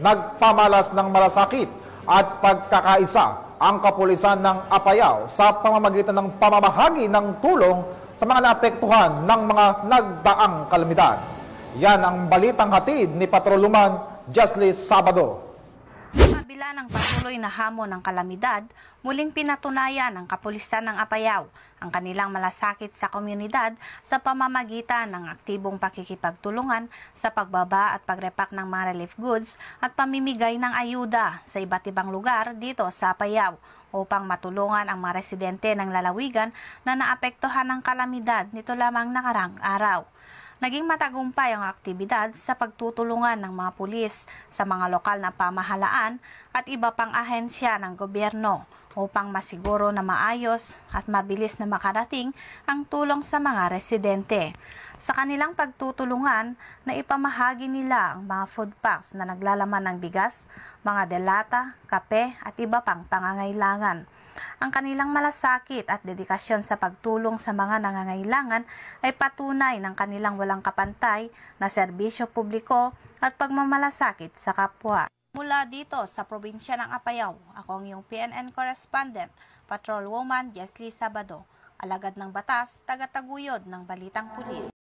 Nagpamalas ng malasakit at pagkakaisa ang kapulisan ng Apayao sa pamamagitan ng pamamahagi ng tulong sa mga naapektuhan ng mga nagdaang kalamidad. Yan ang balitang hatid ni Patroluman Jesly Sabado. Sa kabila ng patuloy na hamon ng kalamidad, muling pinatunayan ng kapulisan ng Apayao ang kanilang malasakit sa komunidad sa pamamagitan ng aktibong pakikipagtulungan sa pagbaba at pagrepak ng mga relief goods at pamimigay ng ayuda sa iba't ibang lugar dito sa Apayao upang matulungan ang mga residente ng lalawigan na naapektuhan ng kalamidad nito lamang nakarang araw. Naging matagumpay ang aktibidad sa pagtutulungan ng mga pulis sa mga lokal na pamahalaan at iba pang ahensya ng gobyerno upang masiguro na maayos at mabilis na makarating ang tulong sa mga residente. Sa kanilang pagtutulungan, naipamahagi nila ang mga food packs na naglalaman ng bigas, mga delata, kape at iba pang pangangailangan. Ang kanilang malasakit at dedikasyon sa pagtulong sa mga nangangailangan ay patunay ng kanilang walang kapantay na serbisyo publiko at pagmamalasakit sa kapwa. Mula dito sa probinsya ng Apayao, ako ang iyong PNN correspondent, Patrolwoman Jesly Sabado, alagad ng batas, tagataguyod ng Balitang Pulis.